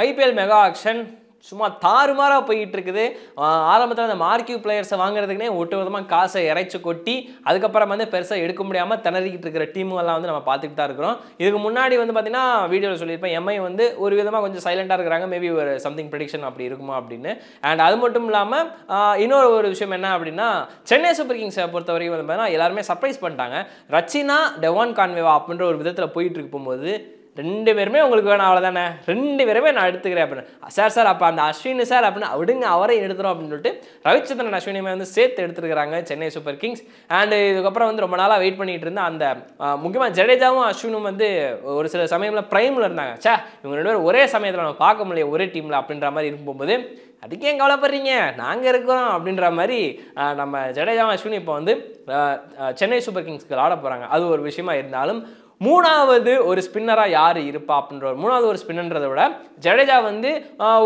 IPL mega action சும்மா தாறுமாறாக போயிட்டு இருக்குது. ஆரம்பத்தில் அந்த மார்க்யூ பிளேயர்ஸை வாங்குறதுக்குனே ஒட்டு விதமாக காசை இறைச்சி கொட்டி அதுக்கப்புறம் வந்து பெருசாக எடுக்க முடியாமல் திணறிக்கிட்டு இருக்கிற டீமுகள்லாம் வந்து நம்ம பார்த்துட்டு தான் இருக்கிறோம். இதுக்கு முன்னாடி வந்து பார்த்தீங்கன்னா வீடியோவில் சொல்லியிருப்பேன், எம்ஐ வந்து ஒரு விதமாக கொஞ்சம் சைலண்டாக இருக்கிறாங்க, மேபி ஒரு சம்திங் ப்ரெடிக்ஷன் அப்படி இருக்குமா அப்படின்னு. அண்ட் அது மட்டும் இல்லாமல் இன்னொரு ஒரு விஷயம் என்ன அப்படின்னா, சென்னை சூப்பர் கிங்ஸை பொறுத்த வரைக்கும் வந்து பார்த்தீங்கன்னா எல்லாருமே சர்ப்ரைஸ் பண்ணிட்டாங்க. ரச்சினா டெவான் கான்வேவா அப்படின்ற ஒரு விதத்தில் போயிட்டு இருக்கும்போது 2 பேருமே உங்களுக்கு வேணும் அவ்வளோதானே, 2 பேருமே நான் எடுத்துக்கிறேன் அப்படின்னு. சார் அப்போ அந்த அஸ்வின் சார் அப்படின்னு விடுங்க, அவரையும் எடுத்துரும் அப்படின்னு சொல்லிட்டு ரவிச்சந்திரன் அஸ்வினியுமே வந்து சேர்த்து எடுத்துருக்காங்க சென்னை சூப்பர் கிங்ஸ். அண்ட் இதுக்கப்புறம் வந்து ரொம்ப நாளாக வெயிட் பண்ணிட்டு இருந்த அந்த முக்கியமாக ஜடேஜாவும் அஸ்வினும் வந்து ஒரு சில சமயத்தில் ப்ரைமில் இருந்தாங்க. இவங்க 2 பேரும் ஒரே சமயத்தில் நம்ம பார்க்க முடியல ஒரே டீமில் அப்படின்ற மாதிரி இருக்கும்போது அதுக்கே கவலைப்படுறீங்க, நாங்கள் இருக்கிறோம் அப்படின்ற மாதிரி நம்ம ஜடேஜாவும் அஸ்வினும் இப்போ வந்து சென்னை சூப்பர் கிங்ஸ்க்கு ஆட போகிறாங்க. அது ஒரு விஷயமா இருந்தாலும் மூணாவது ஒரு ஸ்பின்னராக யார் இருப்பா அப்படின்ற மூணாவது ஒரு ஸ்பின்னன்றதை விட ஜடேஜா வந்து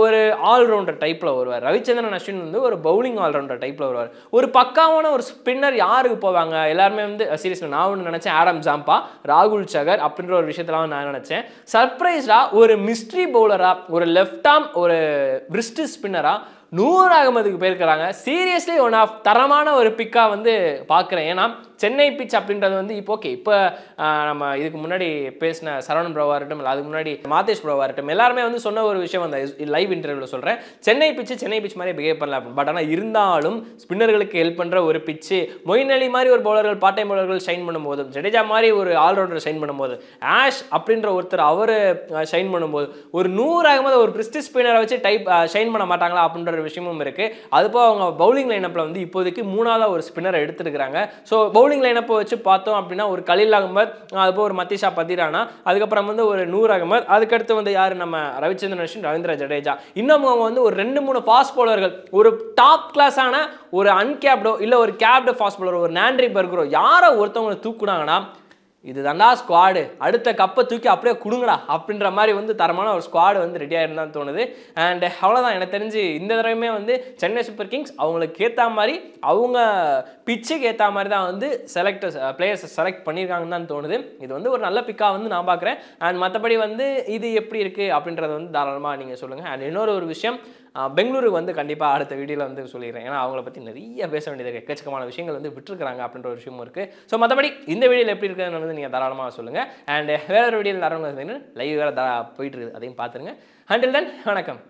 ஒரு ஆல்ரவுண்டர் டைப்பில் வருவார். ரவிச்சந்திரன் அஸ்வின் வந்து ஒரு பவுலிங் ஆல்ரவுண்டர் டைப்பில் வருவார். ஒரு பக்காவான ஒரு ஸ்பின்னர் யாருக்கு போவாங்க எல்லாருமே வந்து சீரியஸில் நான் ஒன்று நினச்சேன், ஆடம் ஜாம்பா, ராகுல் சகர் அப்படின்ற ஒரு விஷயத்தெல்லாம் நான் நினச்சேன். சர்ப்ரைஸ்டாக ஒரு மிஸ்ட்ரி பவுலராக, ஒரு லெஃப்ட் ஆர்ம், ஒரு பிரிஸ்ட் ஸ்பின்னராக நூர் அகமதுக்கு போயிருக்கிறாங்க. சீரியஸ்லி ஒன் ஆஃப் தரமான ஒரு பிக்காக வந்து பார்க்குறேன். ஏன்னா சென்னை பிச் அப்படின்றது வந்து இப்போ ஓகே, இப்போ நம்ம இதுக்கு முன்னாடி பேசின சரவணன் ப்ரோவாக இருக்கட்டும், இல்லை அதுக்கு முன்னாடி மாதேஷ் ப்ரோவாக இருக்கட்டும், எல்லாருமே வந்து சொன்ன ஒரு விஷயம் அந்த லைவ் இன்டர்வியூவில் சொல்கிறேன், சென்னை பிச் மாதிரி பிஹேவ் பண்ணல அப்படின்னு. பட் ஆனால் இருந்தாலும் ஸ்பின்னர்களுக்கு ஹெல்ப் பண்ணுற ஒரு பிச்சு, மொயின் அலி மாதிரி ஒரு பவுலர்கள் பார்ட் டைம் பவுலர்கள் ஷைன் பண்ணும்போது, ஜடேஜா மாதிரி ஒரு ஆல்ரவுண்டர் ஷைன் பண்ணும்போது, ஆஷ் அப்படின்ற ஒருத்தர் அவர் ஷைன் பண்ணும்போது, ஒரு நூர் அகமது ஒரு பிரிஸ்ட் ஸ்பின்னரை வச்சு ஷைன் பண்ண மாட்டாங்களா அப்படின்ற ஒரு விஷயமும் இருக்குது. அதுபோல் அவங்க பவுலிங் லைனப்பில் வந்து இப்போதைக்கு 3வது ஒரு ஸ்பின்னரை எடுத்துருக்காங்க. ஸோ பவுலிங் லைனப்பை வச்சு பார்த்தோம் அப்படின்னா ஒரு கலீல் அகமது, அதுபோல் ஒரு மத்திஷா பத்திரானா, அதுக்கப்புறம் வந்து ஒரு நூர் அகமது, அதுக்கடுத்து வந்து யார் நம்ம ரவிச்சந்திரன் அஸ்வின், ரவீந்திர ஜடேஜா. இன்னும் அவங்க வந்து ஒரு 2-3 ஃபாஸ்ட் பவுலர்கள், ஒரு டாப் கிளாஸான ஒரு அன்கேப்டோ இல்லை ஒரு கேப்டு ஃபாஸ்ட் பவுலர், ஒரு நாண்ட்ரி பர்கரோ யாரோ ஒருத்தவங்களை தூக்குனாங்கன்னா இது தாண்டா ஸ்குவாடு, அடுத்த கப்பை தூக்கி அப்படியே கொடுங்கடா அப்படின்ற மாதிரி வந்து தரமான ஒரு ஸ்குவாடு வந்து ரெடி ஆயிருந்தான்னு தோணுது. அண்ட் அவ்வளோதான், எனக்கு தெரிஞ்சு இந்த தடவையுமே வந்து சென்னை சூப்பர் கிங்ஸ் அவங்களுக்கு ஏற்ற மாதிரி, அவங்க பிச்சுக்கு ஏற்ற மாதிரி தான் வந்து பிளேயர்ஸ் செலக்ட் பண்ணியிருக்காங்கன்னு தான் தோணுது. இது வந்து ஒரு நல்ல பிக்காக வந்து நான் பார்க்குறேன். அண்ட் மற்றபடி வந்து இது எப்படி இருக்குது அப்படின்றத வந்து தாராளமாக நீங்கள் சொல்லுங்கள். அண்ட் இன்னொரு ஒரு விஷயம், பெங்களூருக்கு வந்து கண்டிப்பாக அடுத்த வீடியோவில் வந்து சொல்லிடுறேன். ஏன்னா அவங்கள பற்றி நிறைய பேச வேண்டியது எக்கச்சக்கமான விஷயங்கள் வந்து விட்டுருக்காங்க அப்படின்ற ஒரு விஷயமும் இருக்குது. ஸோ மற்றபடி இந்த வீடியோவில் எப்படி இருக்குதுன்னு வந்து நீங்கள் தாராளமாக சொல்லுங்கள். அண்ட் வேற ஒரு வீடியோவில் தாராளமாக லைவ் வேறு போயிட்டு இருக்குது, அதையும் பார்த்துருங்க. அண்டில் தென் வணக்கம்.